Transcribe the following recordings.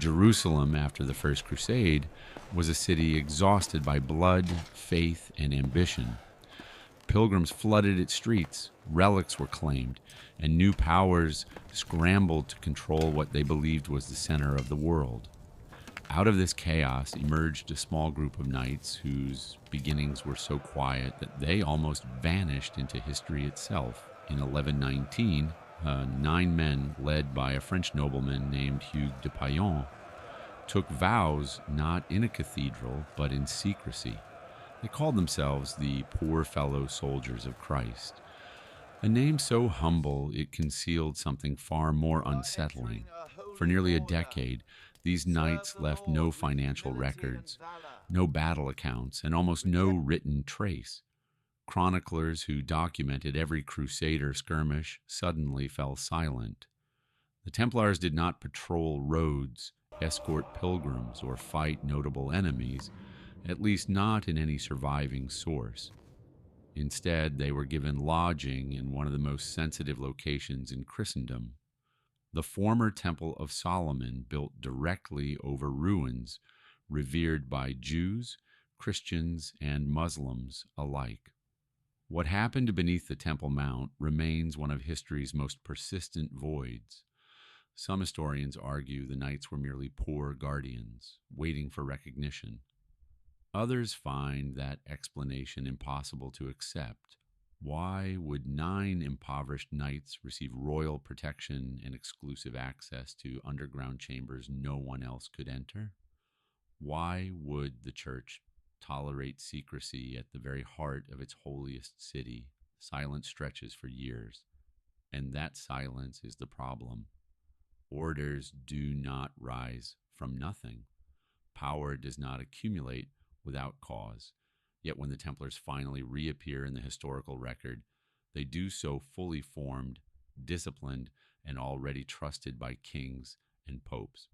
Jerusalem, after the First Crusade, was a city exhausted by blood, faith, and ambition. Pilgrims flooded its streets, relics were claimed, and new powers scrambled to control what they believed was the center of the world. Out of this chaos emerged a small group of knights whose beginnings were so quiet that they almost vanished into history itself. In 1119, 9 men, led by a French nobleman named Hugh de Paillon, took vows not in a cathedral but in secrecy. They called themselves the Poor Fellow Soldiers of Christ, a name so humble it concealed something far more unsettling. For nearly a decade, these knights left no financial records, no battle accounts, and almost no written trace. Chroniclers who documented every crusader skirmish suddenly fell silent. The Templars did not patrol roads, escort pilgrims, or fight notable enemies, at least not in any surviving source. Instead, they were given lodging in one of the most sensitive locations in Christendom, the former Temple of Solomon, built directly over ruins revered by Jews, Christians, and Muslims alike. What happened beneath the Temple Mount remains one of history's most persistent voids. Some historians argue the knights were merely poor guardians, waiting for recognition. Others find that explanation impossible to accept. Why would 9 impoverished knights receive royal protection and exclusive access to underground chambers no one else could enter? Why would the church tolerate secrecy at the very heart of its holiest city? Silence stretches for years, and that silence is the problem. Orders do not rise from nothing. Power does not accumulate without cause. Yet when the Templars finally reappear in the historical record, they do so fully formed, disciplined, and already trusted by kings and popes.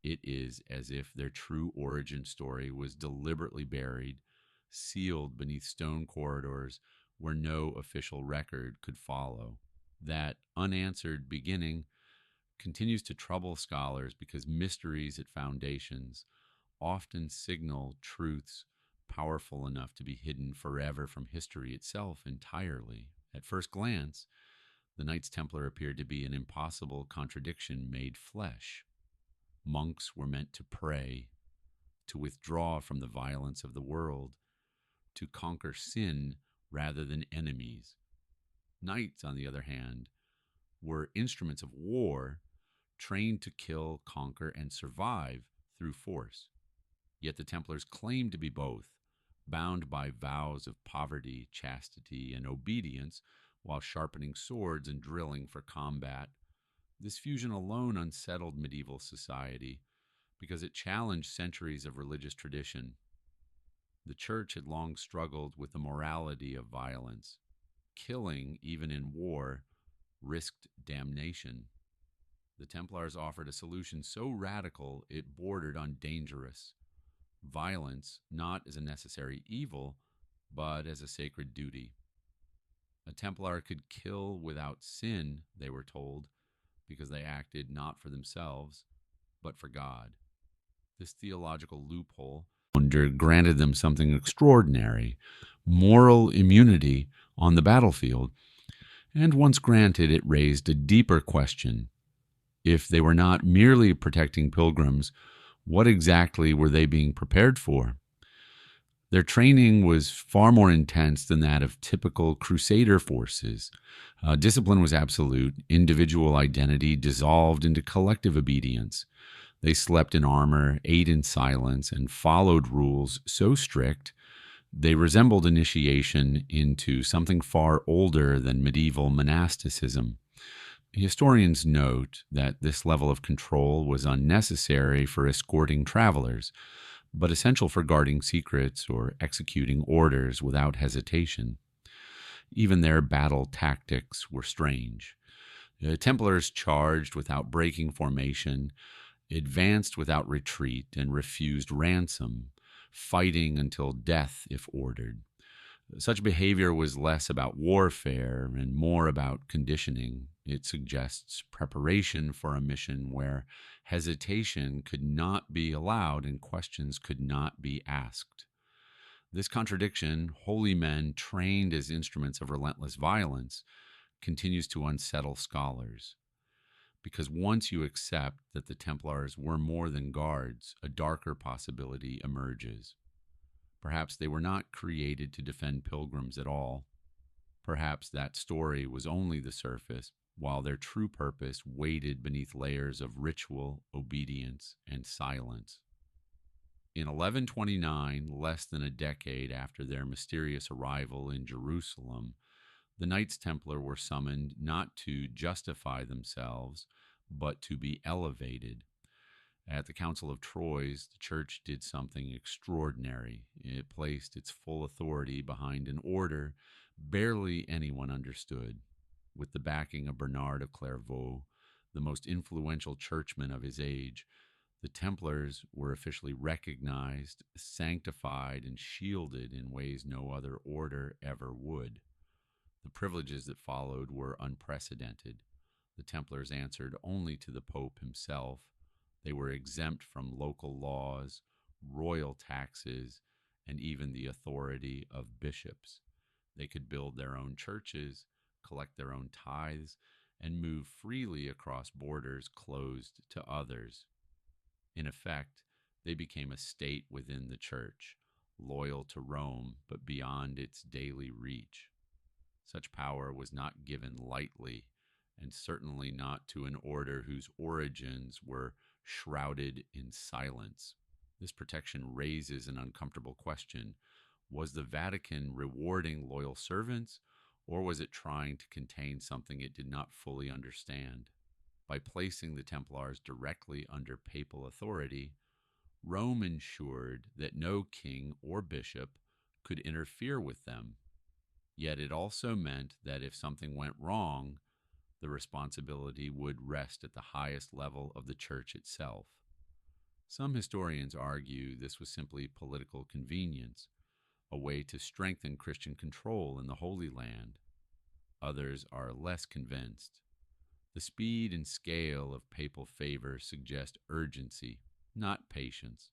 It is as if their true origin story was deliberately buried, sealed beneath stone corridors where no official record could follow. That unanswered beginning continues to trouble scholars because mysteries at foundations often signal truths powerful enough to be hidden forever from history itself entirely. At first glance, the Knights Templar appeared to be an impossible contradiction made flesh. Monks were meant to pray, to withdraw from the violence of the world, to conquer sin rather than enemies. Knights, on the other hand, were instruments of war, trained to kill, conquer, and survive through force. Yet the Templars claimed to be both, bound by vows of poverty, chastity, and obedience, while sharpening swords and drilling for combat. This fusion alone unsettled medieval society because it challenged centuries of religious tradition. The Church had long struggled with the morality of violence. Killing, even in war, risked damnation. The Templars offered a solution so radical it bordered on dangerous. Violence not as a necessary evil, but as a sacred duty. A Templar could kill without sin, they were told, because they acted not for themselves, but for God. This theological loophole granted them something extraordinary, moral immunity on the battlefield, and once granted, it raised a deeper question. If they were not merely protecting pilgrims, what exactly were they being prepared for? Their training was far more intense than that of typical crusader forces. Discipline was absolute. Individual identity dissolved into collective obedience. They slept in armor, ate in silence, and followed rules so strict they resembled initiation into something far older than medieval monasticism. Historians note that this level of control was unnecessary for escorting travelers, but essential for guarding secrets or executing orders without hesitation. Even their battle tactics were strange. The Templars charged without breaking formation, advanced without retreat, and refused ransom, fighting until death if ordered. Such behavior was less about warfare and more about conditioning. It suggests preparation for a mission where hesitation could not be allowed and questions could not be asked. This contradiction, holy men trained as instruments of relentless violence, continues to unsettle scholars. Because once you accept that the Templars were more than guards, a darker possibility emerges. Perhaps they were not created to defend pilgrims at all. Perhaps that story was only the surface, while their true purpose waited beneath layers of ritual, obedience, and silence. In 1129, less than a decade after their mysterious arrival in Jerusalem, the Knights Templar were summoned not to justify themselves, but to be elevated. At the Council of Troyes, the church did something extraordinary. It placed its full authority behind an order barely anyone understood. With the backing of Bernard of Clairvaux, the most influential churchman of his age, the Templars were officially recognized, sanctified, and shielded in ways no other order ever would. The privileges that followed were unprecedented. The Templars answered only to the Pope himself. They were exempt from local laws, royal taxes, and even the authority of bishops. They could build their own churches, collect their own tithes, and move freely across borders closed to others. In effect, they became a state within the church, loyal to Rome but beyond its daily reach. Such power was not given lightly, and certainly not to an order whose origins were shrouded in silence. This protection raises an uncomfortable question. Was the Vatican rewarding loyal servants, or was it trying to contain something it did not fully understand? By placing the Templars directly under papal authority, Rome ensured that no king or bishop could interfere with them. Yet it also meant that if something went wrong, the responsibility would rest at the highest level of the church itself. Some historians argue this was simply political convenience, a way to strengthen Christian control in the Holy Land. Others are less convinced. The speed and scale of papal favor suggest urgency, not patience.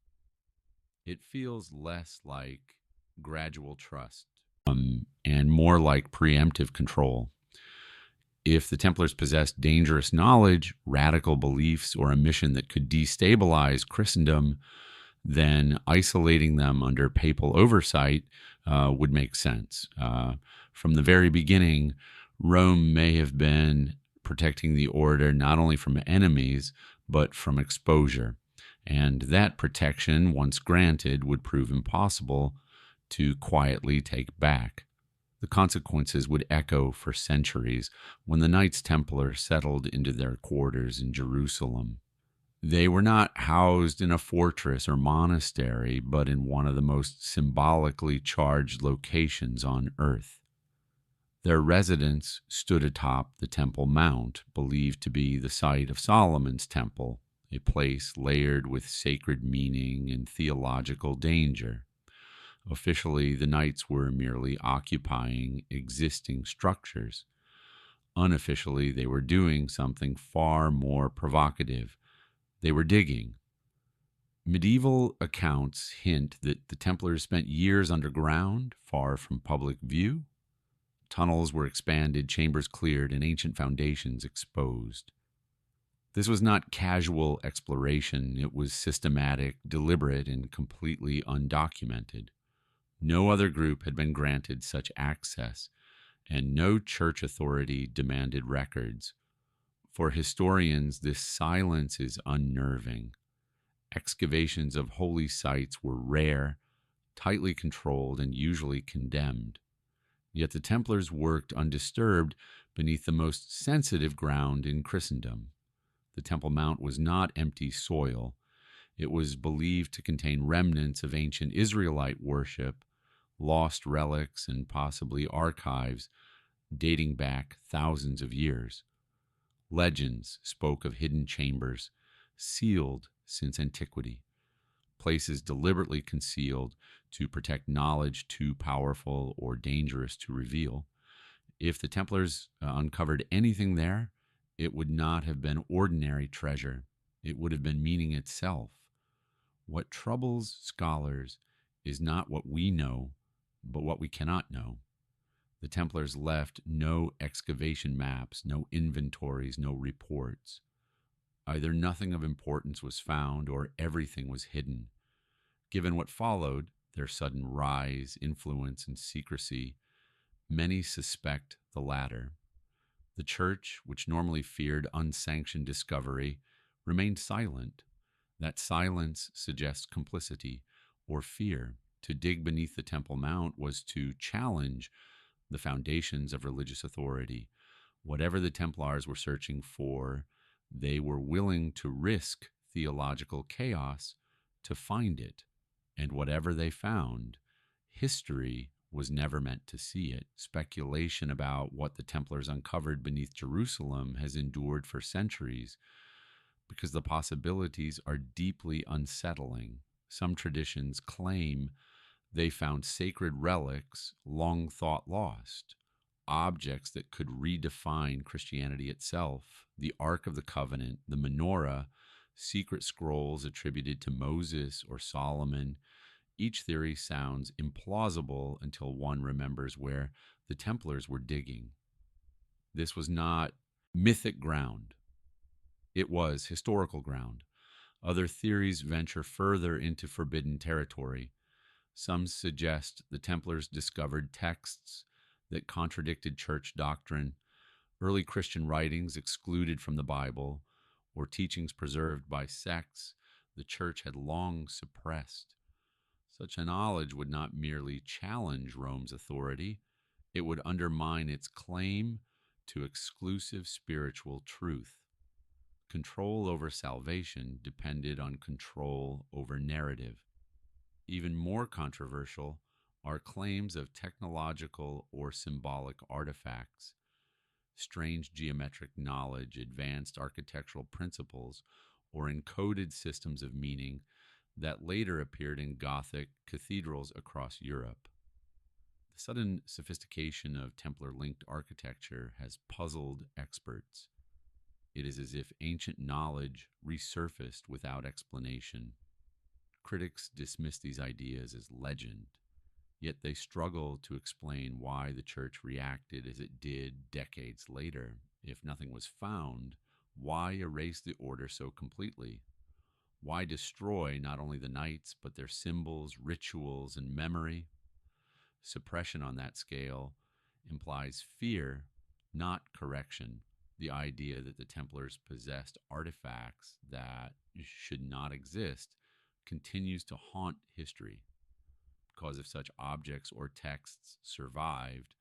It feels less like gradual trust and more like preemptive control. If the Templars possessed dangerous knowledge, radical beliefs, or a mission that could destabilize Christendom, then isolating them under papal oversight would make sense. From the very beginning, Rome may have been protecting the order not only from enemies, but from exposure. And that protection, once granted, would prove impossible to quietly take back. The consequences would echo for centuries when the Knights Templar settled into their quarters in Jerusalem. They were not housed in a fortress or monastery, but in one of the most symbolically charged locations on earth. Their residence stood atop the Temple Mount, believed to be the site of Solomon's temple, a place layered with sacred meaning and theological danger. Officially, the knights were merely occupying existing structures. Unofficially, they were doing something far more provocative. They were digging. Medieval accounts hint that the Templars spent years underground, far from public view. Tunnels were expanded, chambers cleared, and ancient foundations exposed. This was not casual exploration. It was systematic, deliberate, and completely undocumented. No other group had been granted such access, and no church authority demanded records. For historians, this silence is unnerving. Excavations of holy sites were rare, tightly controlled, and usually condemned. Yet the Templars worked undisturbed beneath the most sensitive ground in Christendom. The Temple Mount was not empty soil. It was believed to contain remnants of ancient Israelite worship, lost relics, and possibly archives dating back thousands of years. Legends spoke of hidden chambers, sealed since antiquity, places deliberately concealed to protect knowledge too powerful or dangerous to reveal. If the Templars uncovered anything there, it would not have been ordinary treasure. It would have been meaning itself. What troubles scholars is not what we know, but what we cannot know. The Templars left no excavation maps, no inventories, no reports. Either nothing of importance was found or everything was hidden. Given what followed, their sudden rise, influence, and secrecy, many suspect the latter. The Church, which normally feared unsanctioned discovery, remained silent. That silence suggests complicity or fear. To dig beneath the Temple Mount was to challenge the foundations of religious authority. Whatever the Templars were searching for, they were willing to risk theological chaos to find it. And whatever they found, history was never meant to see it. Speculation about what the Templars uncovered beneath Jerusalem has endured for centuries because the possibilities are deeply unsettling. Some traditions claim they found sacred relics long thought lost, objects that could redefine Christianity itself, the Ark of the Covenant, the menorah, secret scrolls attributed to Moses or Solomon. Each theory sounds implausible until one remembers where the Templars were digging. This was not mythic ground. It was historical ground. Other theories venture further into forbidden territory. Some suggest the Templars discovered texts that contradicted church doctrine, early Christian writings excluded from the Bible, or teachings preserved by sects the church had long suppressed. Such a knowledge would not merely challenge Rome's authority, it would undermine its claim to exclusive spiritual truth. Control over salvation depended on control over narrative. Even more controversial are claims of technological or symbolic artifacts, strange geometric knowledge, advanced architectural principles, or encoded systems of meaning that later appeared in Gothic cathedrals across Europe. The sudden sophistication of Templar-linked architecture has puzzled experts. It is as if ancient knowledge resurfaced without explanation. Critics dismiss these ideas as legend, yet they struggle to explain why the church reacted as it did decades later. If nothing was found, why erase the order so completely? Why destroy not only the knights, but their symbols, rituals, and memory? Suppression on that scale implies fear, not correction. The idea that the Templars possessed artifacts that should not exist continues to haunt history, because if such objects or texts survived,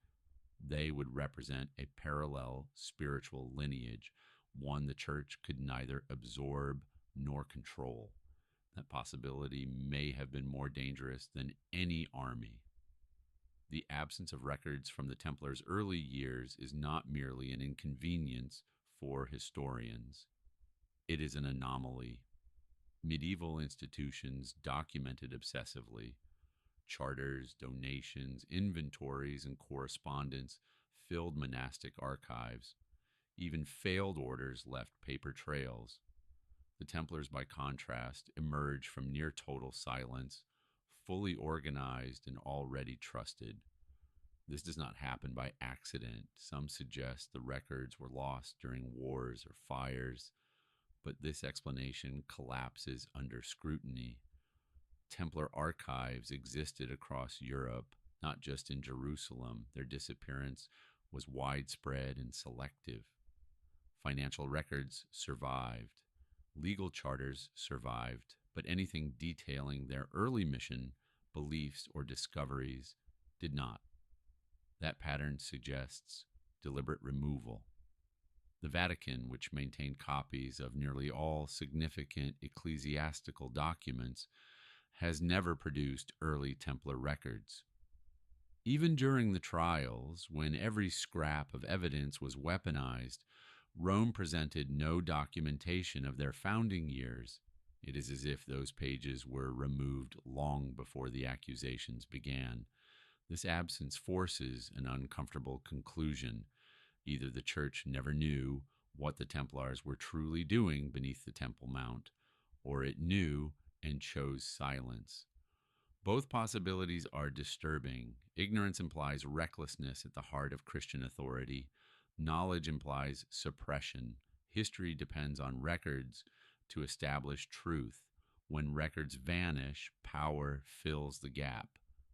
they would represent a parallel spiritual lineage, one the church could neither absorb nor control. That possibility may have been more dangerous than any army. The absence of records from the Templars' early years is not merely an inconvenience for historians. It is an anomaly. Medieval institutions documented obsessively. Charters, donations, inventories, and correspondence filled monastic archives. Even failed orders left paper trails. The Templars, by contrast, emerged from near total silence, fully organized and already trusted. This does not happen by accident. Some suggest the records were lost during wars or fires, but this explanation collapses under scrutiny. Templar archives existed across Europe, not just in Jerusalem. Their disappearance was widespread and selective. Financial records survived. Legal charters survived, but anything detailing their early mission, beliefs, or discoveries did not. That pattern suggests deliberate removal. The Vatican, which maintained copies of nearly all significant ecclesiastical documents, has never produced early Templar records. Even during the trials, when every scrap of evidence was weaponized, Rome presented no documentation of their founding years. It is as if those pages were removed long before the accusations began. This absence forces an uncomfortable conclusion. Either the church never knew what the Templars were truly doing beneath the Temple Mount, or it knew and chose silence. Both possibilities are disturbing. Ignorance implies recklessness at the heart of Christian authority. Knowledge implies suppression. History depends on records to establish truth. When records vanish, power fills the gap.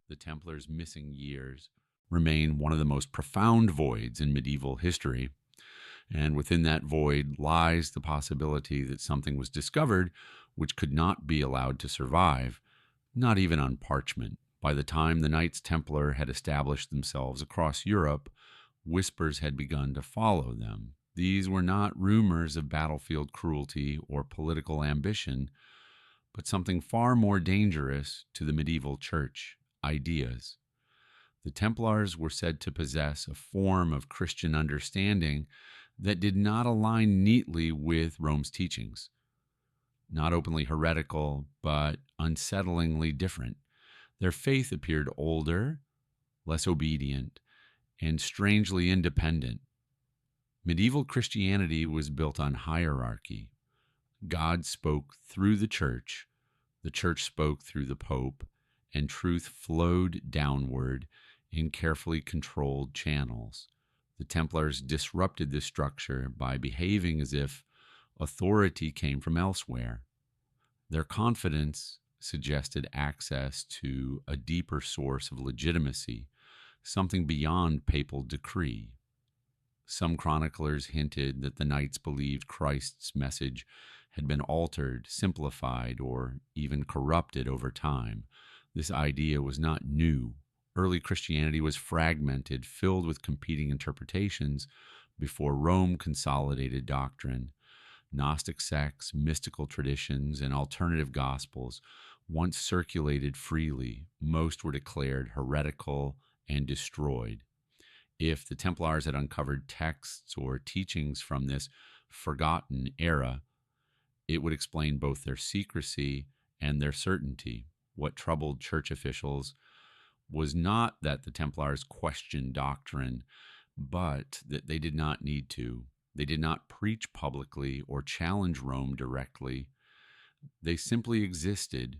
The Templars' missing years remain one of the most profound voids in medieval history. And within that void lies the possibility that something was discovered which could not be allowed to survive, not even on parchment. By the time the Knights Templar had established themselves across Europe, whispers had begun to follow them. These were not rumors of battlefield cruelty or political ambition, but something far more dangerous to the medieval church: ideas. The Templars were said to possess a form of Christian understanding that did not align neatly with Rome's teachings. Not openly heretical, but unsettlingly different. Their faith appeared older, less obedient, and strangely independent. Medieval Christianity was built on hierarchy. God spoke through the church spoke through the Pope, and truth flowed downward in carefully controlled channels. The Templars disrupted this structure by behaving as if authority came from elsewhere. Their confidence suggested access to a deeper source of legitimacy, something beyond papal decree. Some chroniclers hinted that the knights believed Christ's message had been altered, simplified, or even corrupted over time. This idea was not new. Early Christianity was fragmented, filled with competing interpretations before Rome consolidated doctrine. Gnostic sects, mystical traditions, and alternative gospels once circulated freely. Most were declared heretical and destroyed. If the Templars had uncovered texts or teachings from this forgotten era, it would explain both their secrecy and their certainty. What troubled church officials was not that the Templars questioned doctrine, but that they did not need to. They did not preach publicly or challenge Rome directly. They simply existed,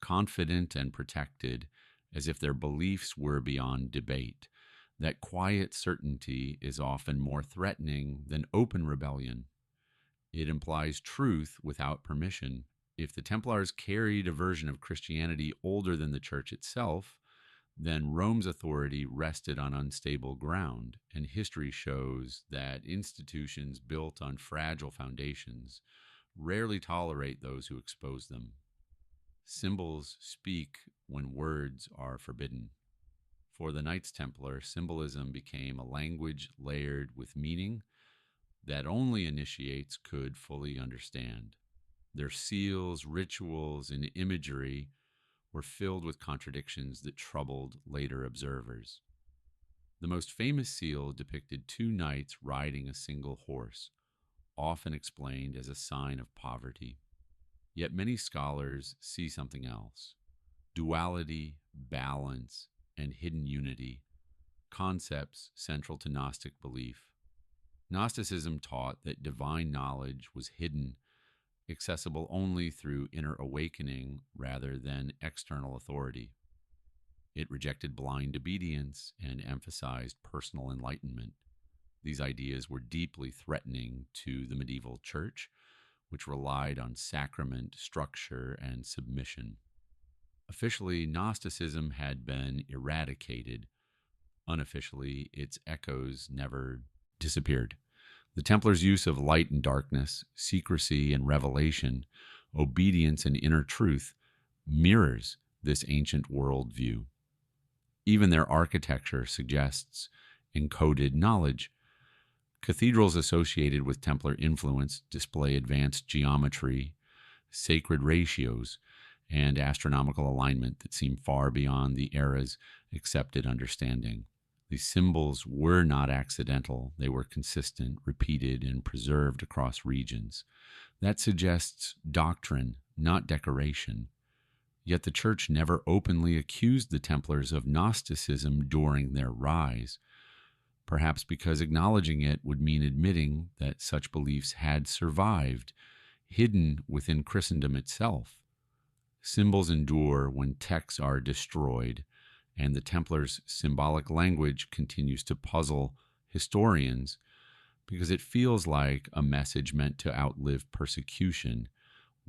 confident and protected, as if their beliefs were beyond debate. That quiet certainty is often more threatening than open rebellion. It implies truth without permission. If the Templars carried a version of Christianity older than the church itself, then Rome's authority rested on unstable ground, and history shows that institutions built on fragile foundations rarely tolerate those who expose them. Symbols speak when words are forbidden. For the Knights Templar, symbolism became a language layered with meaning that only initiates could fully understand. Their seals, rituals, and imagery were filled with contradictions that troubled later observers. The most famous seal depicted two knights riding a single horse, often explained as a sign of poverty. Yet many scholars see something else: duality, balance, and hidden unity, concepts central to Gnostic belief. Gnosticism taught that divine knowledge was hidden, accessible only through inner awakening rather than external authority. It rejected blind obedience and emphasized personal enlightenment. These ideas were deeply threatening to the medieval church, which relied on sacrament, structure, and submission. Officially, Gnosticism had been eradicated. Unofficially, its echoes never disappeared. The Templars' use of light and darkness, secrecy and revelation, obedience and inner truth mirrors this ancient worldview. Even their architecture suggests encoded knowledge. Cathedrals associated with Templar influence display advanced geometry, sacred ratios, and astronomical alignment that seem far beyond the era's accepted understanding. These symbols were not accidental. They were consistent, repeated, and preserved across regions. That suggests doctrine, not decoration. Yet the church never openly accused the Templars of Gnosticism during their rise. perhaps because acknowledging it would mean admitting that such beliefs had survived, hidden within Christendom itself. Symbols endure when texts are destroyed, and the Templars' symbolic language continues to puzzle historians because it feels like a message meant to outlive persecution,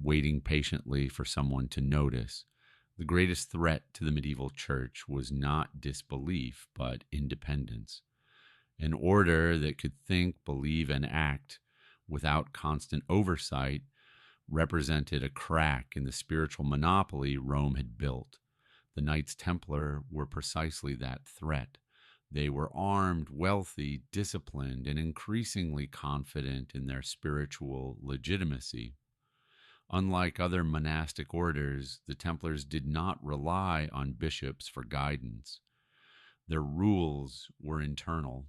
waiting patiently for someone to notice. The greatest threat to the medieval church was not disbelief, but independence. An order that could think, believe, and act without constant oversight represented a crack in the spiritual monopoly Rome had built. The Knights Templar were precisely that threat. They were armed, wealthy, disciplined, and increasingly confident in their spiritual legitimacy. Unlike other monastic orders, the Templars did not rely on bishops for guidance. Their rules were internal.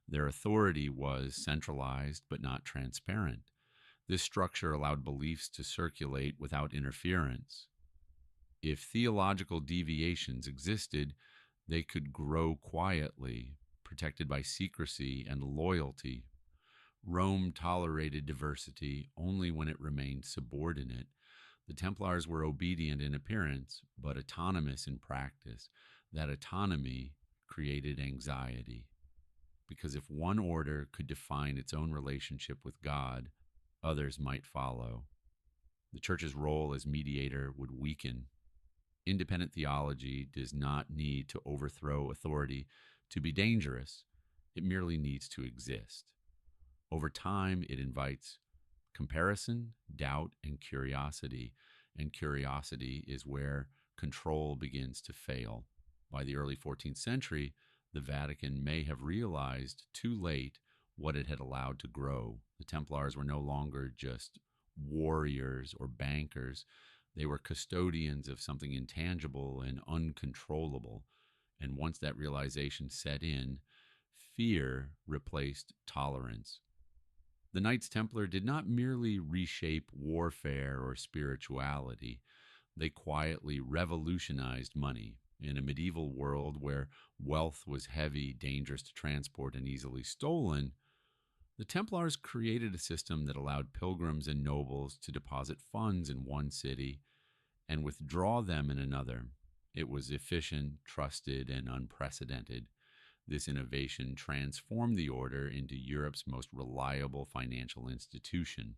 Their authority was centralized but not transparent. This structure allowed beliefs to circulate without interference. If theological deviations existed, they could grow quietly, protected by secrecy and loyalty. Rome tolerated diversity only when it remained subordinate. The Templars were obedient in appearance, but autonomous in practice. That autonomy created anxiety, because if one order could define its own relationship with God, others might follow. The Church's role as mediator would weaken. Independent theology does not need to overthrow authority to be dangerous. It merely needs to exist. Over time, it invites comparison, doubt, and curiosity is where control begins to fail. By the early 14th century, the Vatican may have realized too late what it had allowed to grow. The Templars were no longer just warriors or bankers. They were custodians of something intangible and uncontrollable. And once that realization set in, fear replaced tolerance. The Knights Templar did not merely reshape warfare or spirituality. They quietly revolutionized money. In a medieval world where wealth was heavy, dangerous to transport, and easily stolen, the Templars created a system that allowed pilgrims and nobles to deposit funds in one city and withdraw them in another. It was efficient, trusted, and unprecedented. This innovation transformed the order into Europe's most reliable financial institution.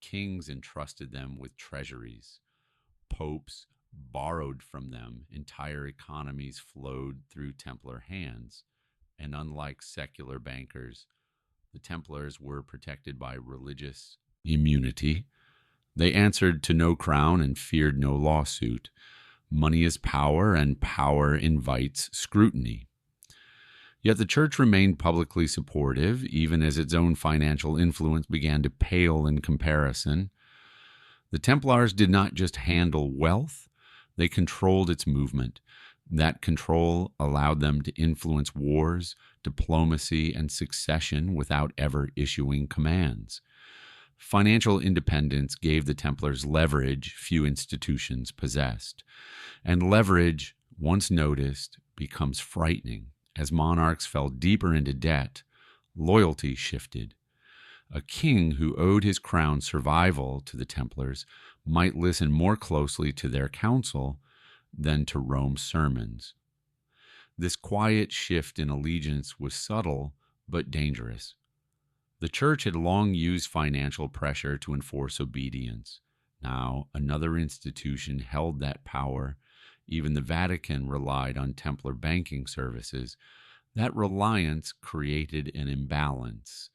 Kings entrusted them with treasuries. Popes borrowed from them. Entire economies flowed through Templar hands. And unlike secular bankers, the Templars were protected by religious immunity. They answered to no crown and feared no lawsuit. Money is power, and power invites scrutiny. Yet the Church remained publicly supportive, even as its own financial influence began to pale in comparison. The Templars did not just handle wealth, they controlled its movement. That control allowed them to influence wars, diplomacy, and succession without ever issuing commands. Financial independence gave the Templars leverage few institutions possessed. And leverage, once noticed, becomes frightening. As monarchs fell deeper into debt, loyalty shifted. A king who owed his crown's survival to the Templars might listen more closely to their counsel than to Rome's sermons. This quiet shift in allegiance was subtle but dangerous. The Church had long used financial pressure to enforce obedience. Now, another institution held that power. Even the Vatican relied on Templar banking services. That reliance created an imbalance.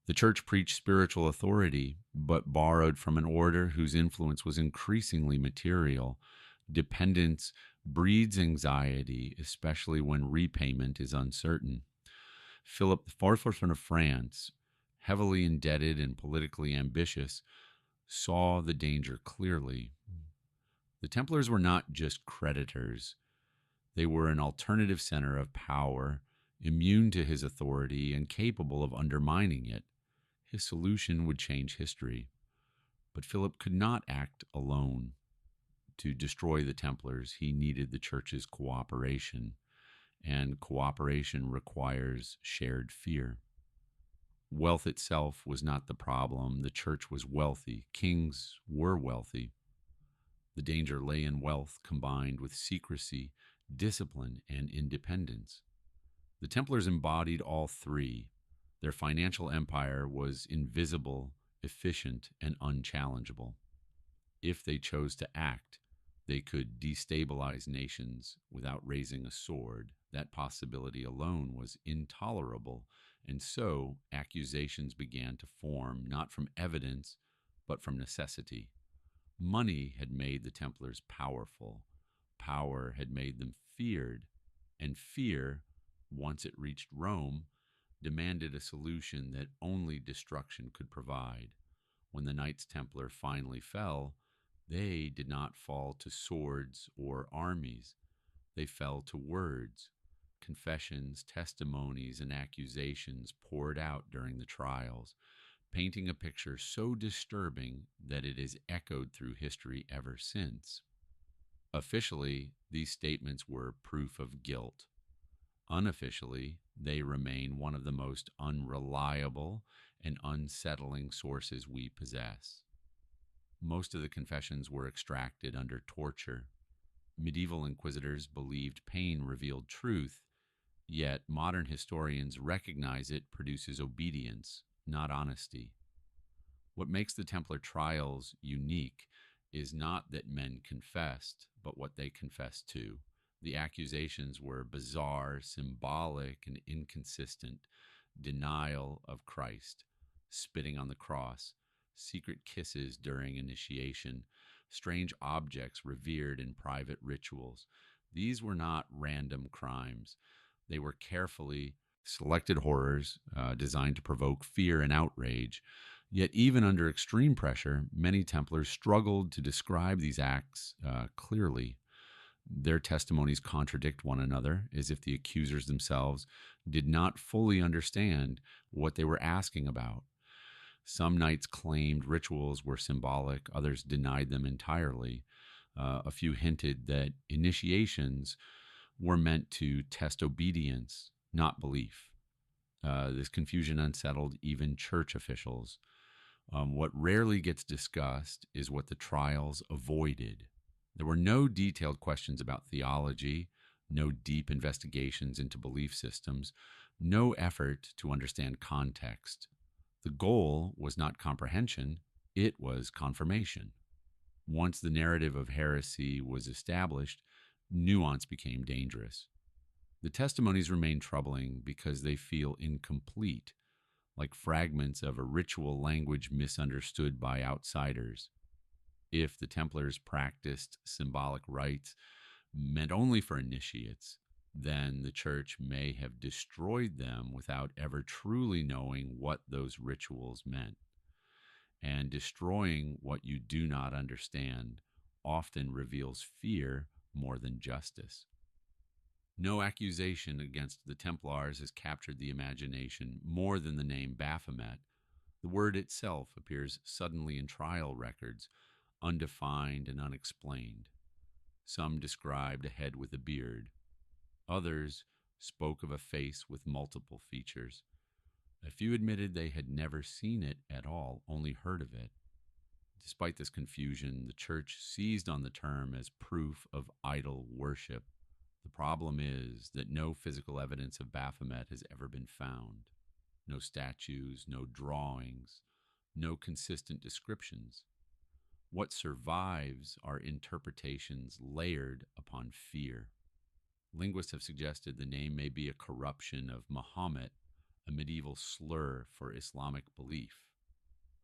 The Church preached spiritual authority, but borrowed from an order whose influence was increasingly material. Dependence breeds anxiety, especially when repayment is uncertain. Philip IV of France, heavily indebted and politically ambitious, saw the danger clearly. The Templars were not just creditors. They were an alternative center of power, immune to his authority and capable of undermining it. His solution would change history. But Philip could not act alone. To destroy the Templars, he needed the Church's cooperation. and cooperation requires shared fear. Wealth itself was not the problem. The church was wealthy. Kings were wealthy. The danger lay in wealth combined with secrecy, discipline, and independence. The Templars embodied all three. Their financial empire was invisible, efficient, and unchallengeable. If they chose to act, they could destabilize nations without raising a sword. That possibility alone was intolerable, and so accusations began to form not from evidence, but from necessity. Money had made the Templars powerful. Power had made them feared, and fear, once it reached Rome, demanded a solution that only destruction could provide. When the Knights Templar finally fell, they did not fall to swords or armies. They fell to words. Confessions, testimonies, and accusations poured out during the trials, painting a picture so disturbing that it is echoed through history ever since. Officially, these statements were proof of guilt. Unofficially, they remain one of the most unreliable and unsettling sources we possess. Most of the confessions were extracted under torture. Medieval inquisitors believed pain revealed truth, yet modern historians recognize it produces obedience, not honesty. What makes the Templar trials unique is not that men confessed, but what they confessed to. The accusations were bizarre, symbolic, and inconsistent. Denial of Christ, spitting on the cross, secret kisses during initiation, strange objects revered in private rituals. These were not random crimes. They were carefully selected horrors designed to provoke fear and outrage. Yet even under extreme pressure, many Templars struggled to describe these acts clearly. Their testimonies contradict one another, as if the accusers themselves did not fully understand what they were asking about. Some knights claimed rituals were symbolic, others denied them entirely. A few hinted that initiations were meant to test obedience, not belief. This confusion unsettled even church officials. What rarely gets discussed is what the trials avoided. There were no detailed questions about theology, no deep investigations into belief systems, no effort to understand context. The goal was not comprehension, it was confirmation. Once the narrative of heresy was established, nuance became dangerous. The testimonies remain troubling because they feel incomplete, like fragments of a ritual language misunderstood by outsiders. If the Templars practiced symbolic rites meant only for initiates, then the church may have destroyed them without ever truly knowing what those rituals meant. And destroying what you do not understand often reveals fear more than justice. No accusation against the Templars has captured the imagination more than the name Baphomet. The word itself appears suddenly in trial records, undefined and unexplained. Some described a head with a beard. Others spoke of a face with multiple features. A few admitted they had never seen it at all, only heard of it. Despite this confusion, the church seized on the term as proof of idol worship. The problem is that no physical evidence of Baphomet has ever been found. No statues, no drawings, no consistent descriptions. What survives are interpretations layered upon fear. Linguists have suggested the name may be a corruption of Muhammad, a medieval slur for Islamic belief.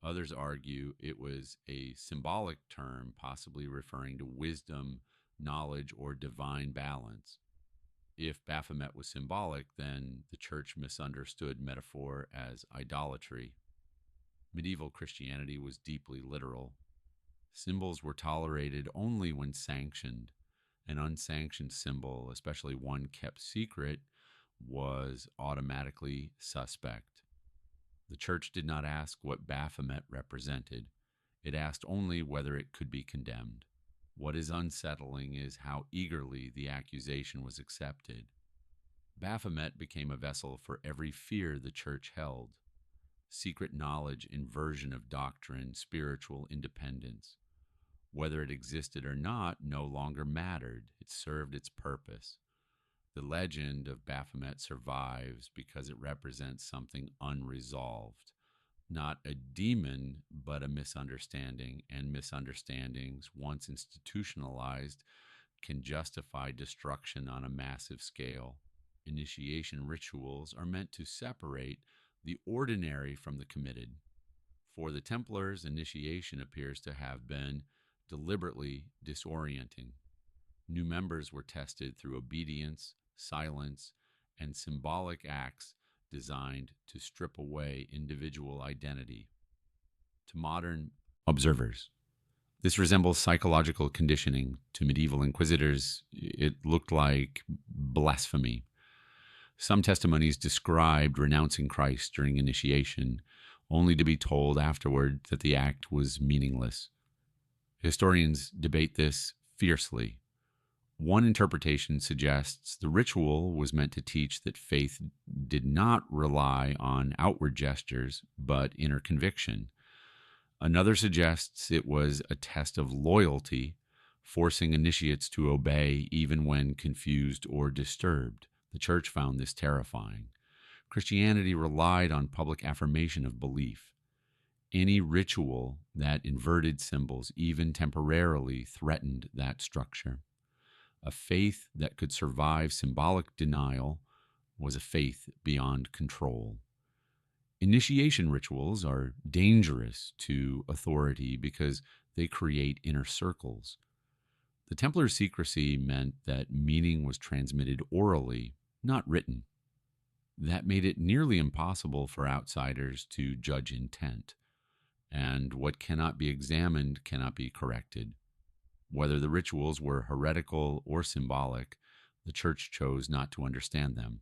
Others argue it was a symbolic term, possibly referring to wisdom, knowledge, or divine balance. If Baphomet was symbolic, then the church misunderstood metaphor as idolatry. Medieval Christianity was deeply literal. Symbols were tolerated only when sanctioned. An unsanctioned symbol, especially one kept secret, was automatically suspect. The church did not ask what Baphomet represented. It asked only whether it could be condemned. What is unsettling is how eagerly the accusation was accepted. Baphomet became a vessel for every fear the church held: secret knowledge, inversion of doctrine, spiritual independence. Whether it existed or not no longer mattered. It served its purpose. The legend of Baphomet survives because it represents something unresolved. Not a demon, but a misunderstanding. And misunderstandings, once institutionalized, can justify destruction on a massive scale. Initiation rituals are meant to separate the ordinary from the committed. For the Templars, initiation appears to have been deliberately disorienting. New members were tested through obedience, silence, and symbolic acts designed to strip away individual identity. To modern observers, this resembles psychological conditioning. To medieval inquisitors, it looked like blasphemy. Some testimonies described renouncing Christ during initiation, only to be told afterward that the act was meaningless. Historians debate this fiercely. One interpretation suggests the ritual was meant to teach that faith did not rely on outward gestures, but inner conviction. Another suggests it was a test of loyalty, forcing initiates to obey even when confused or disturbed. The church found this terrifying. Christianity relied on public affirmation of belief. Any ritual that inverted symbols, even temporarily, threatened that structure. A faith that could survive symbolic denial was a faith beyond control. Initiation rituals are dangerous to authority because they create inner circles. The Templar secrecy meant that meaning was transmitted orally, not written. That made it nearly impossible for outsiders to judge intent. And what cannot be examined cannot be corrected. Whether the rituals were heretical or symbolic, the church chose not to understand them.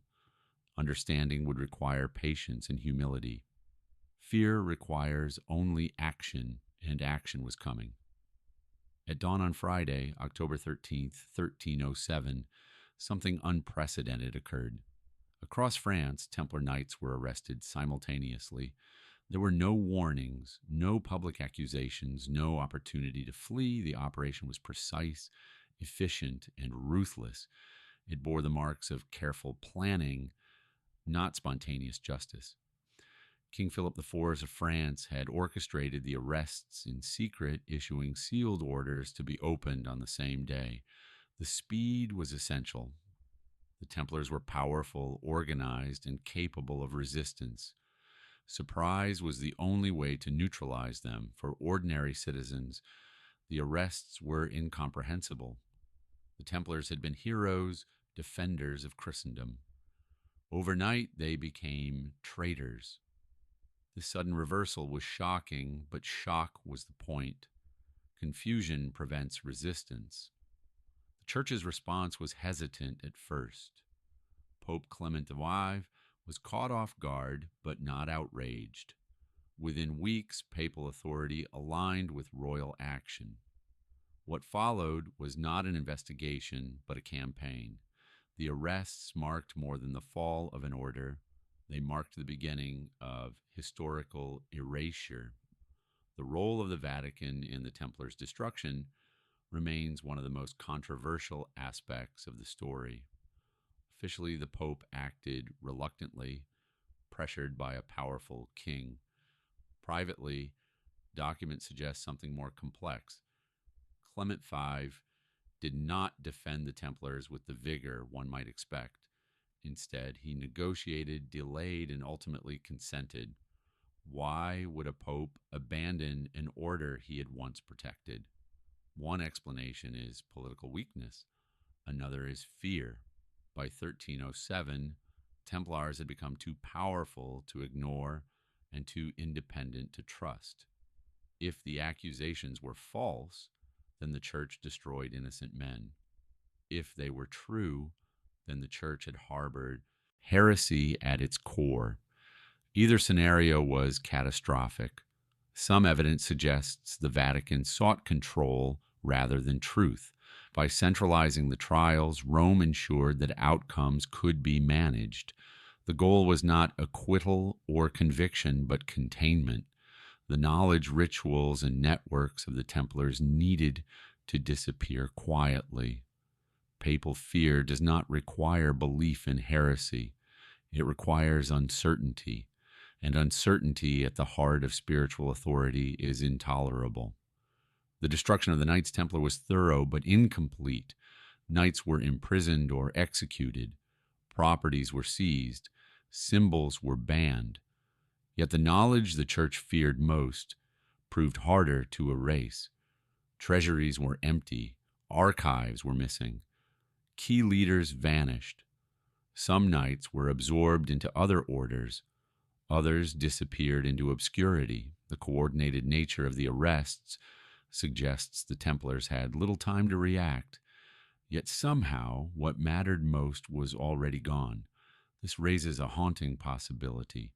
Understanding would require patience and humility. Fear requires only action, and action was coming. At dawn on Friday, October 13th, 1307, something unprecedented occurred. Across France, Templar knights were arrested simultaneously. There were no warnings, no public accusations, no opportunity to flee. The operation was precise, efficient, and ruthless. It bore the marks of careful planning, not spontaneous justice. King Philip IV of France had orchestrated the arrests in secret, issuing sealed orders to be opened on the same day. The speed was essential. The Templars were powerful, organized, and capable of resistance. Surprise was the only way to neutralize them. For ordinary citizens, the arrests were incomprehensible. The Templars had been heroes, defenders of Christendom. Overnight, they became traitors. This sudden reversal was shocking, but shock was the point. Confusion prevents resistance. The Church's response was hesitant at first. Pope Clement V was caught off guard, but not outraged. Within weeks, papal authority aligned with royal action. What followed was not an investigation, but a campaign. The arrests marked more than the fall of an order. They marked the beginning of historical erasure. The role of the Vatican in the Templars' destruction remains one of the most controversial aspects of the story. Officially, the Pope acted reluctantly, pressured by a powerful king. Privately, documents suggest something more complex. Clement V did not defend the Templars with the vigor one might expect. Instead, he negotiated, delayed, and ultimately consented. Why would a pope abandon an order he had once protected? One explanation is political weakness. Another is fear. By 1307, Templars had become too powerful to ignore and too independent to trust. If the accusations were false, then the church destroyed innocent men. If they were true, then the church had harbored heresy at its core. Either scenario was catastrophic. Some evidence suggests the Vatican sought control rather than truth. By centralizing the trials, Rome ensured that outcomes could be managed. The goal was not acquittal or conviction, but containment. The knowledge, rituals, and networks of the Templars needed to disappear quietly. Papal fear does not require belief in heresy. It requires uncertainty, and uncertainty at the heart of spiritual authority is intolerable. The destruction of the Knights Templar was thorough but incomplete. Knights were imprisoned or executed. Properties were seized. Symbols were banned. Yet the knowledge the church feared most proved harder to erase. Treasuries were empty. Archives were missing. Key leaders vanished. Some knights were absorbed into other orders. Others disappeared into obscurity. The coordinated nature of the arrests suggests the Templars had little time to react. Yet somehow, what mattered most was already gone. This raises a haunting possibility.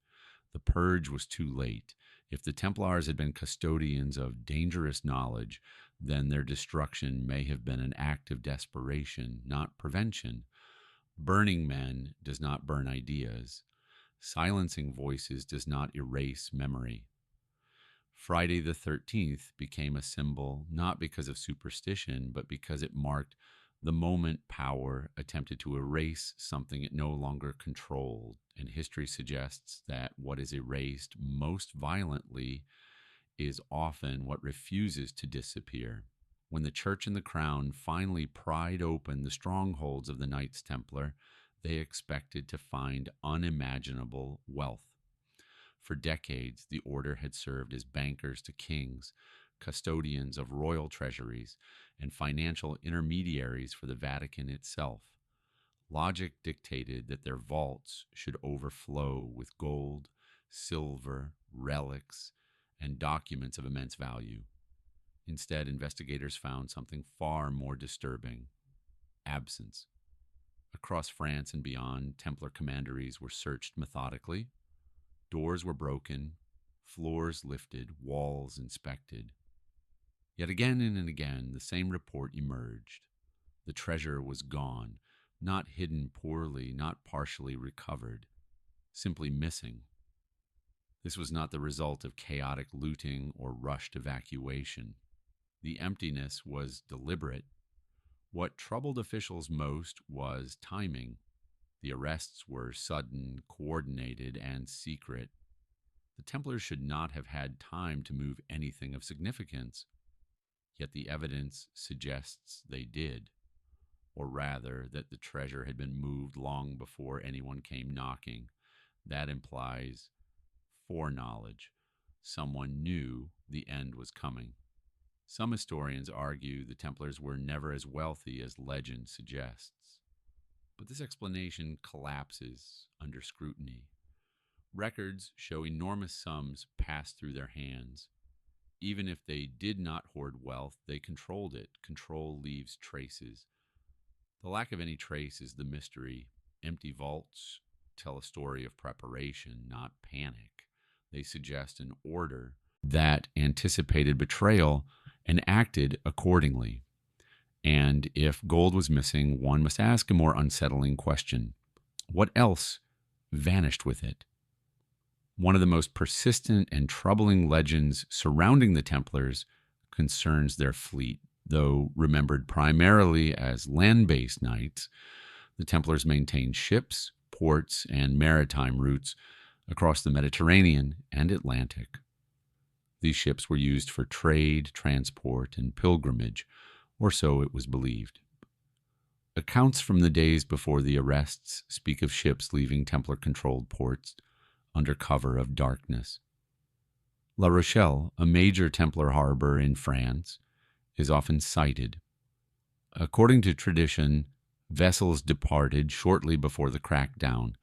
The purge was too late. If the Templars had been custodians of dangerous knowledge, then their destruction may have been an act of desperation, not prevention. Burning men does not burn ideas. Silencing voices does not erase memory. Friday the 13th became a symbol not because of superstition, but because it marked the moment power attempted to erase something it no longer controlled. And history suggests that what is erased most violently is often what refuses to disappear. When the Church and the Crown finally pried open the strongholds of the Knights Templar, they expected to find unimaginable wealth. For decades, the order had served as bankers to kings, custodians of royal treasuries, and financial intermediaries for the Vatican itself. Logic dictated that their vaults should overflow with gold, silver, relics, and documents of immense value. Instead, investigators found something far more disturbing: absence. Across France and beyond, Templar commanderies were searched methodically. Doors were broken, floors lifted, walls inspected. Yet again and again, the same report emerged. The treasure was gone, not hidden poorly, not partially recovered, simply missing. This was not the result of chaotic looting or rushed evacuation. The emptiness was deliberate. What troubled officials most was timing. The arrests were sudden, coordinated, and secret. The Templars should not have had time to move anything of significance. Yet the evidence suggests they did, or rather that the treasure had been moved long before anyone came knocking. That implies foreknowledge. Someone knew the end was coming. Some historians argue the Templars were never as wealthy as legend suggests. But this explanation collapses under scrutiny. Records show enormous sums passed through their hands. Even if they did not hoard wealth, they controlled it. Control leaves traces. The lack of any trace is the mystery. Empty vaults tell a story of preparation, not panic. They suggest an order that anticipated betrayal and acted accordingly. And if gold was missing, one must ask a more unsettling question: what else vanished with it? One of the most persistent and troubling legends surrounding the Templars concerns their fleet. Though remembered primarily as land-based knights, the Templars maintained ships, ports, and maritime routes across the Mediterranean and Atlantic. These ships were used for trade, transport, and pilgrimage, or so it was believed. Accounts from the days before the arrests speak of ships leaving Templar-controlled ports under cover of darkness. La Rochelle, a major Templar harbor in France, is often cited. According to tradition, vessels departed shortly before the crackdown,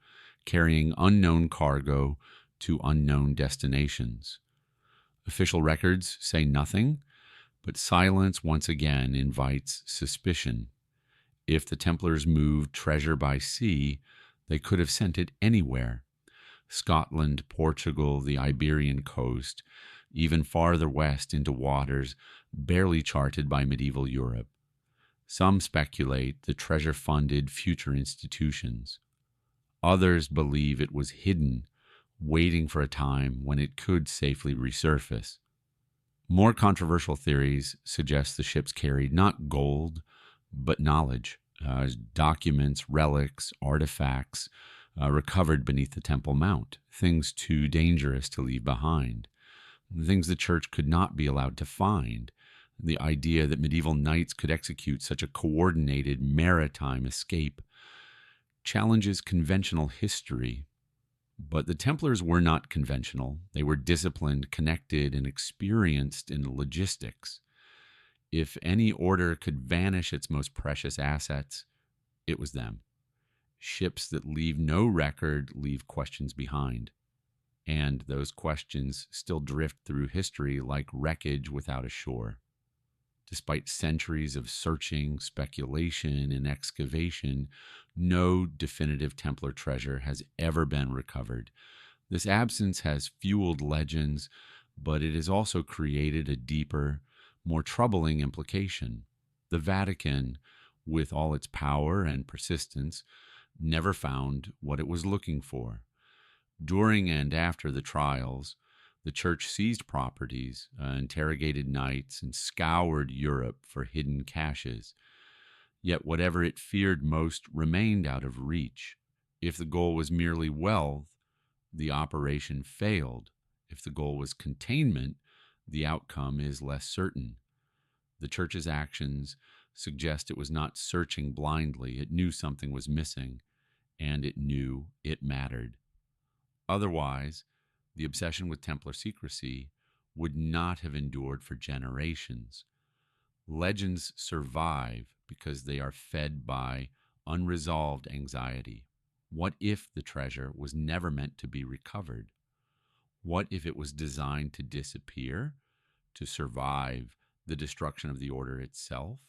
carrying unknown cargo to unknown destinations. Official records say nothing, but silence once again invites suspicion. If the Templars moved treasure by sea, they could have sent it anywhere: Scotland, Portugal, the Iberian coast, even farther west into waters barely charted by medieval Europe. Some speculate the treasure funded future institutions. Others believe it was hidden, waiting for a time when it could safely resurface. More controversial theories suggest the ships carried not gold, but knowledge, documents, relics, artifacts recovered beneath the Temple Mount, things too dangerous to leave behind, things the church could not be allowed to find. The idea that medieval knights could execute such a coordinated maritime escape challenges conventional history. But the Templars were not conventional. They were disciplined, connected, and experienced in logistics. If any order could vanish its most precious assets, it was them. Ships that leave no record leave questions behind. And those questions still drift through history like wreckage without a shore. Despite centuries of searching, speculation, and excavation, no definitive Templar treasure has ever been recovered. This absence has fueled legends, but it has also created a deeper, more troubling implication. The Vatican, with all its power and persistence, never found what it was looking for. During and after the trials, the church seized properties, interrogated knights, and scoured Europe for hidden caches. Yet whatever it feared most remained out of reach. If the goal was merely wealth, the operation failed. If the goal was containment, the outcome is less certain. The church's actions suggest it was not searching blindly. It knew something was missing, and it knew it mattered. Otherwise, the obsession with Templar secrecy would not have endured for generations. Legends survive because they are fed by unresolved anxiety. What if the treasure was never meant to be recovered? What if it was designed to disappear, to survive the destruction of the order itself?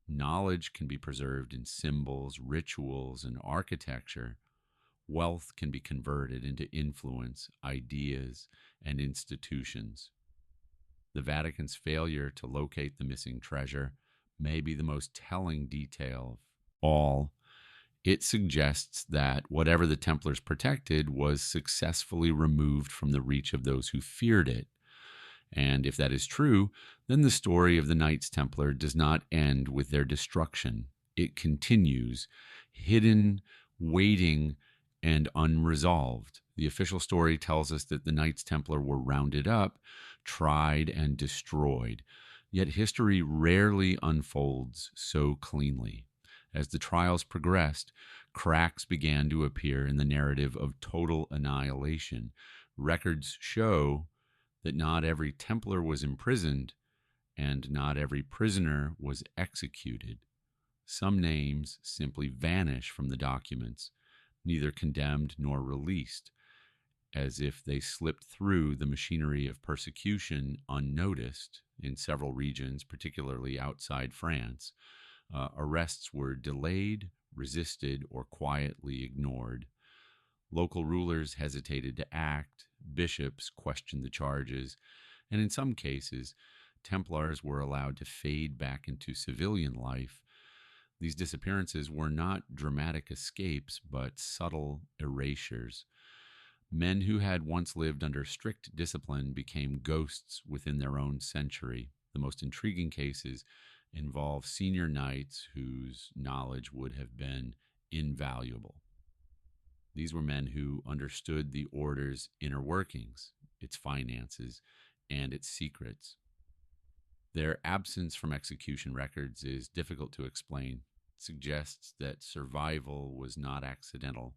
Knowledge can be preserved in symbols, rituals, and architecture. Wealth can be converted into influence, ideas, and institutions. The Vatican's failure to locate the missing treasure may be the most telling detail of all. It suggests that whatever the Templars protected was successfully removed from the reach of those who feared it. And if that is true, then the story of the Knights Templar does not end with their destruction. It continues, hidden, waiting, and unresolved. The official story tells us that the Knights Templar were rounded up, tried, and destroyed. Yet history rarely unfolds so cleanly. As the trials progressed, cracks began to appear in the narrative of total annihilation. Records show that not every Templar was imprisoned, and not every prisoner was executed. Some names simply vanish from the documents, neither condemned nor released, as if they slipped through the machinery of persecution unnoticed in several regions, particularly outside France. Arrests were delayed, resisted, or quietly ignored. Local rulers hesitated to act, bishops questioned the charges, and in some cases, Templars were allowed to fade back into civilian life. These disappearances were not dramatic escapes, but subtle erasures. Men who had once lived under strict discipline became ghosts within their own century. The most intriguing cases involve senior knights whose knowledge would have been invaluable. These were men who understood the order's inner workings, its finances, and its secrets. Their absence from execution records is difficult to explain. It suggests that survival was not accidental.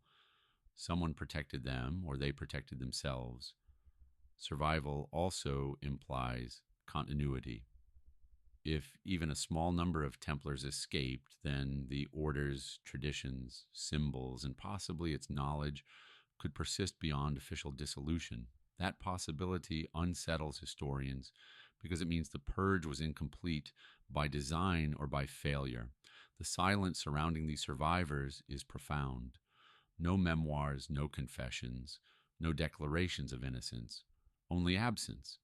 Someone protected them, or they protected themselves. Survival also implies continuity. If even a small number of Templars escaped, then the order's traditions, symbols, and possibly its knowledge could persist beyond official dissolution. That possibility unsettles historians because it means the purge was incomplete by design or by failure. The silence surrounding these survivors is profound. No memoirs, no confessions, no declarations of innocence, only absence.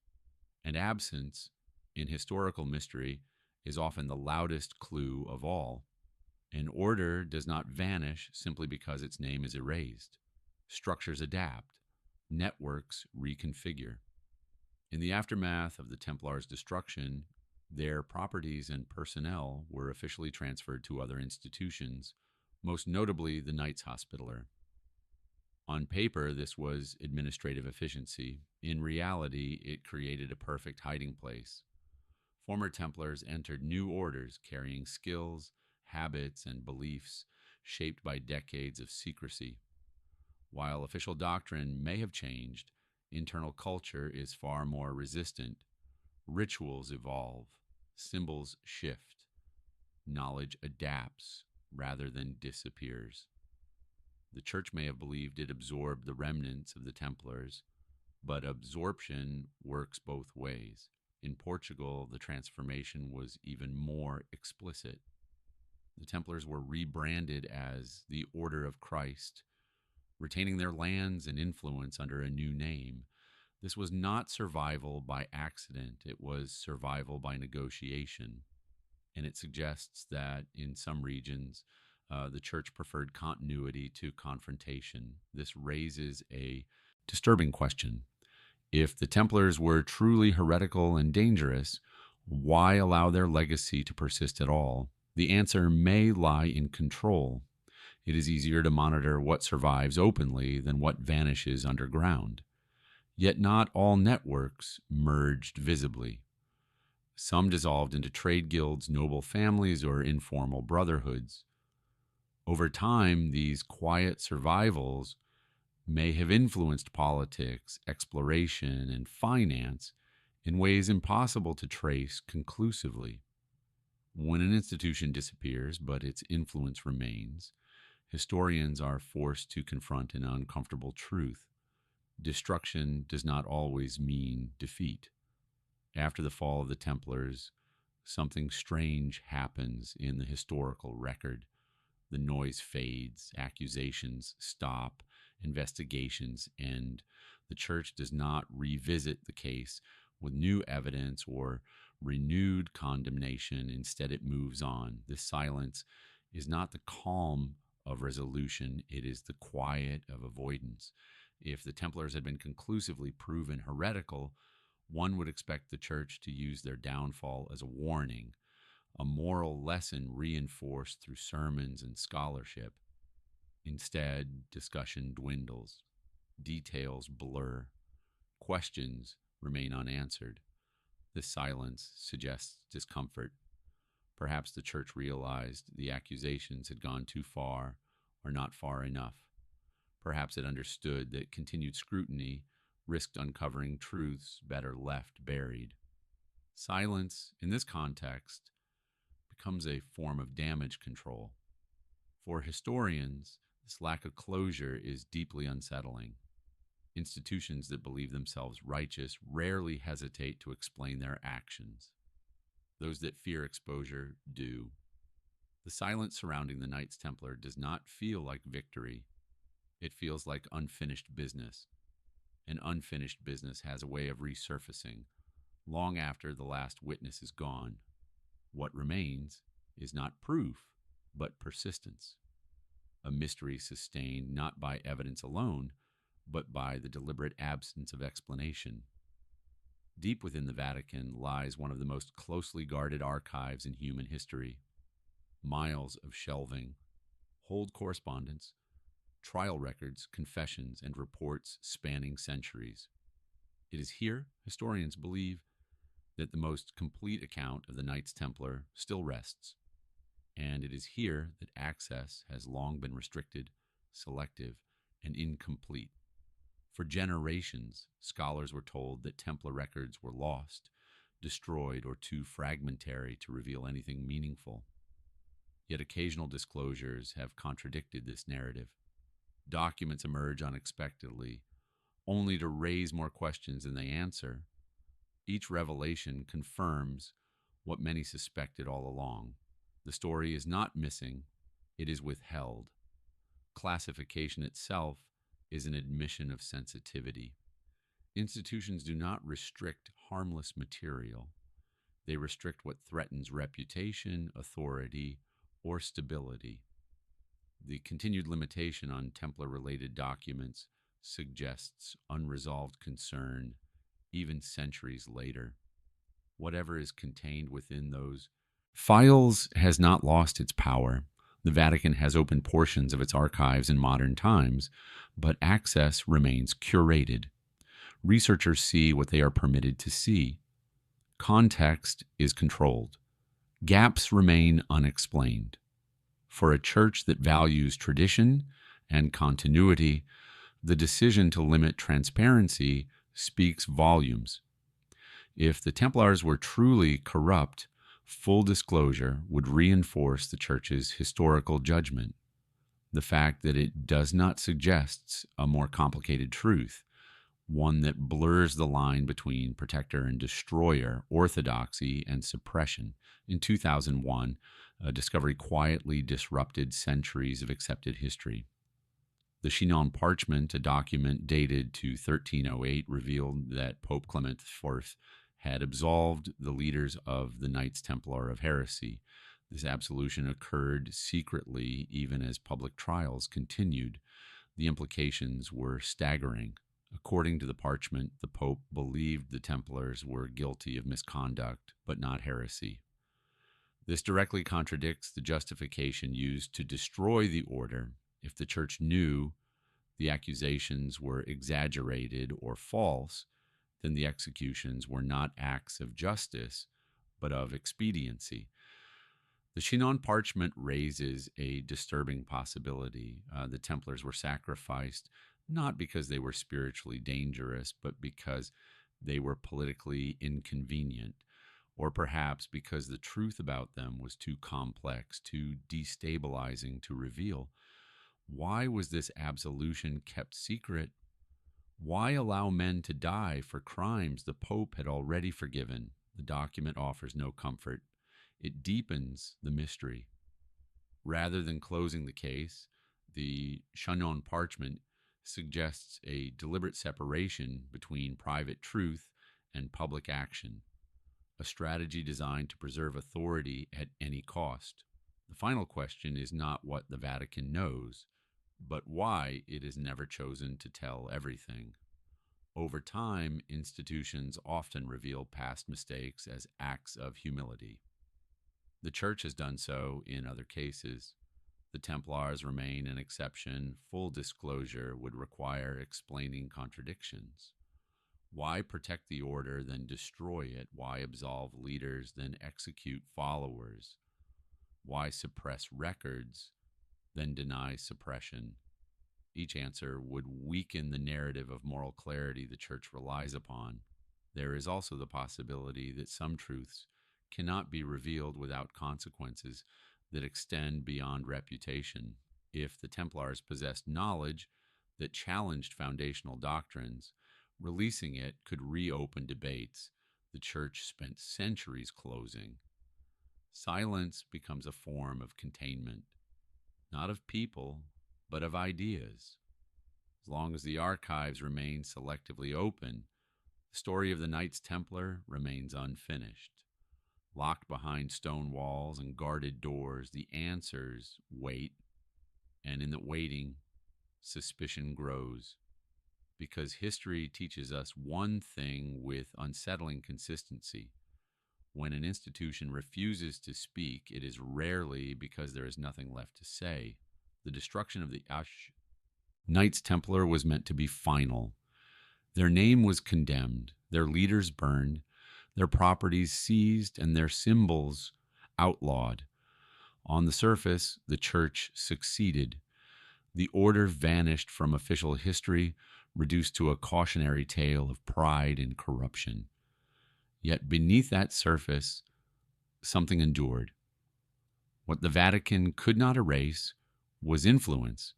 And absence, in historical mystery, is often the loudest clue of all. An order does not vanish simply because its name is erased. Structures adapt, networks reconfigure. In the aftermath of the Templars' destruction, their properties and personnel were officially transferred to other institutions, most notably the Knights Hospitaller. On paper, this was administrative efficiency. In reality, it created a perfect hiding place. Former Templars entered new orders carrying skills, habits, and beliefs shaped by decades of secrecy. While official doctrine may have changed, internal culture is far more resistant. Rituals evolve, symbols shift, knowledge adapts rather than disappears. The church may have believed it absorbed the remnants of the Templars, but absorption works both ways. In Portugal, the transformation was even more explicit. The Templars were rebranded as the Order of Christ, retaining their lands and influence under a new name. This was not survival by accident, it was survival by negotiation. And it suggests that in some regions, the church preferred continuity to confrontation. This raises a disturbing question. If the Templars were truly heretical and dangerous, why allow their legacy to persist at all? The answer may lie in control. It is easier to monitor what survives openly than what vanishes underground. Yet not all networks merged visibly. Some dissolved into trade guilds, noble families, or informal brotherhoods. Over time, these quiet survivals may have influenced politics, exploration, and finance in ways impossible to trace conclusively. When an institution disappears, but its influence remains, historians are forced to confront an uncomfortable truth. Destruction does not always mean defeat. After the fall of the Templars, something strange happens in the historical record. The noise fades, accusations stop, investigations end. The church does not revisit the case with new evidence or renewed condemnation. Instead, it moves on. This silence is not the calm of resolution, it is the quiet of avoidance. If the Templars had been conclusively proven heretical, one would expect the church to use their downfall as a warning, a moral lesson reinforced through sermons and scholarship. Instead, discussion dwindles, details blur, questions remain unanswered. This silence suggests discomfort. Perhaps the church realized the accusations had gone too far or not far enough. Perhaps it understood that continued scrutiny risked uncovering truths better left buried. Silence, in this context, becomes a form of damage control. For historians, this lack of closure is deeply unsettling. Institutions that believe themselves righteous rarely hesitate to explain their actions. Those that fear exposure do. The silence surrounding the Knights Templar does not feel like victory. It feels like unfinished business. An unfinished business has a way of resurfacing long after the last witness is gone. What remains is not proof, but persistence. A mystery sustained not by evidence alone, but by the deliberate absence of explanation. Deep within the Vatican lies one of the most closely guarded archives in human history. Miles of shelving hold correspondence, trial records, confessions, and reports spanning centuries. It is here, historians believe, that the most complete account of the Knights Templar still rests, and it is here that access has long been restricted, selective, and incomplete. For generations, scholars were told that Templar records were lost, destroyed, or too fragmentary to reveal anything meaningful. Yet occasional disclosures have contradicted this narrative. Documents emerge unexpectedly, only to raise more questions than they answer. Each revelation confirms what many suspected all along. The story is not missing, it is withheld. Classification itself is an admission of sensitivity. Institutions do not restrict harmless material. They restrict what threatens reputation, authority, or stability. The continued limitation on Templar-related documents suggests unresolved concern even centuries later. Whatever is contained within those files has not lost its power. The Vatican has opened portions of its archives in modern times, but access remains curated. Researchers see what they are permitted to see. Context is controlled. Gaps remain unexplained. For a church that values tradition and continuity, the decision to limit transparency speaks volumes. If the Templars were truly corrupt, full disclosure would reinforce the Church's historical judgment. The fact that it does not suggests a more complicated truth, one that blurs the line between protector and destroyer, orthodoxy and suppression. In 2001, a discovery quietly disrupted centuries of accepted history. The Chinon parchment, a document dated to 1308, revealed that Pope Clement IV had absolved the leaders of the Knights Templar of heresy. This absolution occurred secretly even as public trials continued. The implications were staggering. According to the parchment, the Pope believed the Templars were guilty of misconduct, but not heresy. This directly contradicts the justification used to destroy the order. If the Church knew the accusations were exaggerated or false, then the executions were not acts of justice, but of expediency. The Chinon parchment raises a disturbing possibility. The Templars were sacrificed not because they were spiritually dangerous, but because they were politically inconvenient, or perhaps because the truth about them was too complex, too destabilizing to reveal. Why was this absolution kept secret? Why allow men to die for crimes the Pope had already forgiven? The document offers no comfort. It deepens the mystery. Rather than closing the case, the Chinon parchment suggests a deliberate separation between private truth and public action, a strategy designed to preserve authority at any cost. The final question is not what the Vatican knows, but why it has never chosen to tell everything. Over time, institutions often reveal past mistakes as acts of humility. The Church has done so in other cases. The Templars remain an exception. Full disclosure would require explaining contradictions. Why protect the order, then destroy it? Why absolve leaders, then execute followers? Why suppress records, then deny suppression? Each answer would weaken the narrative of moral clarity the Church relies upon. There is also the possibility that some truths cannot be revealed without consequences that extend beyond reputation. If the Templars possessed knowledge that challenged foundational doctrines, releasing it could reopen debates the Church spent centuries closing. Silence becomes a form of containment, not of people, but of ideas. As long as the archives remain selectively open, the story of the Knights Templar remains unfinished. Locked behind stone walls and guarded doors, the answers wait, and in the waiting, suspicion grows. Because history teaches us one thing with unsettling consistency. When an institution refuses to speak, it is rarely because there is nothing left to say. The destruction of the Knights Templar was meant to be final. Their name was condemned, their leaders burned, their properties seized, and their symbols outlawed. On the surface, the Church succeeded. The order vanished from official history, reduced to a cautionary tale of pride and corruption. Yet beneath that surface, something endured. What the Vatican could not erase was influence.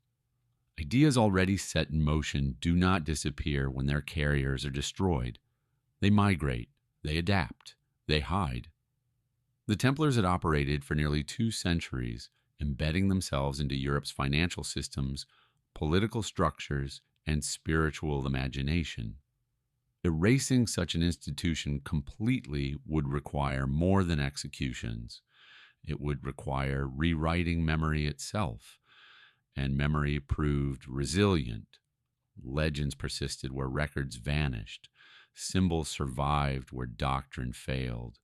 Ideas already set in motion do not disappear when their carriers are destroyed. They migrate, they adapt, they hide. The Templars had operated for nearly 2 centuries, embedding themselves into Europe's financial systems, political structures, and spiritual imagination. Erasing such an institution completely would require more than executions. It would require rewriting memory itself, and memory proved resilient. Legends persisted where records vanished. Symbols survived where doctrine failed.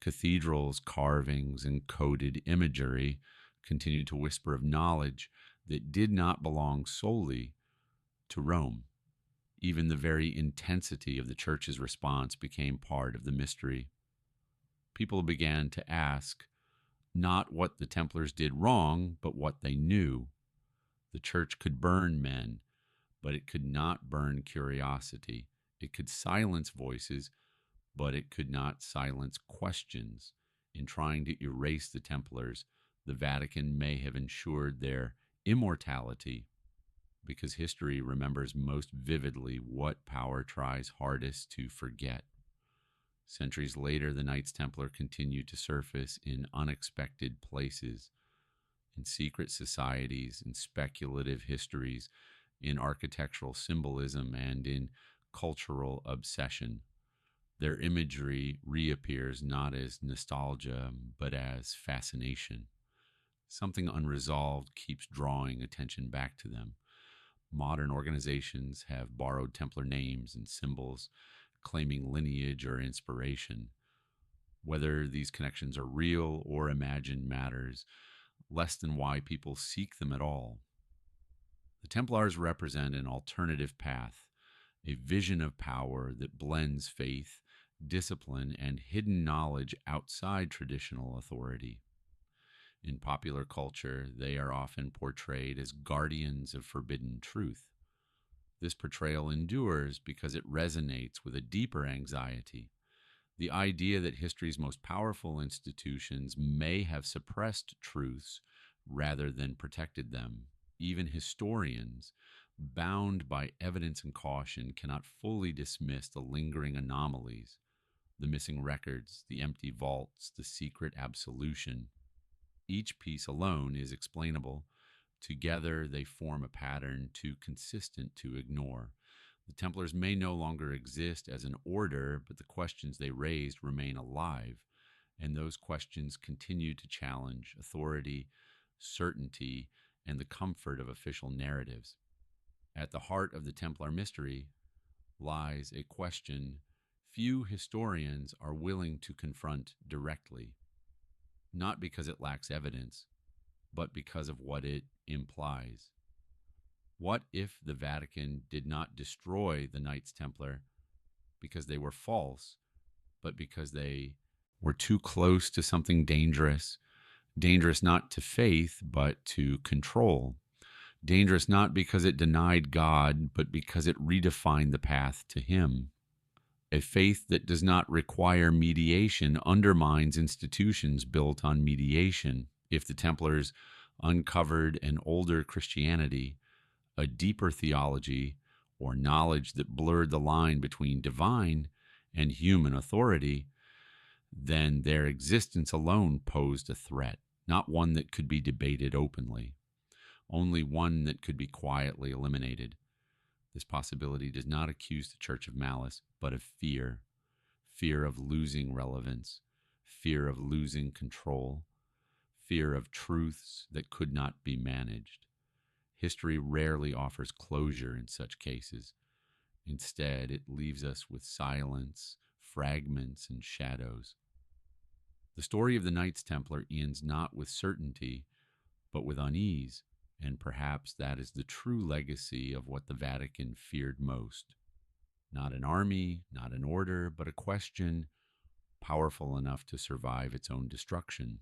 Cathedrals, carvings, and coded imagery continued to whisper of knowledge that did not belong solely to Rome. Even the very intensity of the church's response became part of the mystery. People began to ask not what the Templars did wrong, but what they knew. The church could burn men, but it could not burn curiosity. It could silence voices, but it could not silence questions. In trying to erase the Templars, the Vatican may have ensured their immortality, because history remembers most vividly what power tries hardest to forget. Centuries later, the Knights Templar continued to surface in unexpected places, in secret societies, in speculative histories, in architectural symbolism, and in cultural obsession. Their imagery reappears not as nostalgia, but as fascination. Something unresolved keeps drawing attention back to them. Modern organizations have borrowed Templar names and symbols, claiming lineage or inspiration. Whether these connections are real or imagined matters less than why people seek them at all. The Templars represent an alternative path, a vision of power that blends faith, discipline, and hidden knowledge outside traditional authority. In popular culture, they are often portrayed as guardians of forbidden truth. This portrayal endures because it resonates with a deeper anxiety, the idea that history's most powerful institutions may have suppressed truths rather than protected them. Even historians, bound by evidence and caution, cannot fully dismiss the lingering anomalies, the missing records, the empty vaults, the secret absolution. Each piece alone is explainable. Together, they form a pattern too consistent to ignore. The Templars may no longer exist as an order, but the questions they raised remain alive, and those questions continue to challenge authority, certainty, and the comfort of official narratives. At the heart of the Templar mystery lies a question few historians are willing to confront directly, not because it lacks evidence, but because of what it implies. What if the Vatican did not destroy the Knights Templar because they were false, but because they were too close to something dangerous? Dangerous not to faith, but to control. Dangerous not because it denied God, but because it redefined the path to Him. A faith that does not require mediation undermines institutions built on mediation. If the Templars uncovered an older Christianity, a deeper theology, or knowledge that blurred the line between divine and human authority, then their existence alone posed a threat, not one that could be debated openly, only one that could be quietly eliminated. This possibility does not accuse the Church of malice, but of fear. Fear of losing relevance, fear of losing control, fear of truths that could not be managed. History rarely offers closure in such cases. Instead, it leaves us with silence, fragments, and shadows. The story of the Knights Templar ends not with certainty, but with unease, and perhaps that is the true legacy of what the Vatican feared most. Not an army, not an order, but a question powerful enough to survive its own destruction.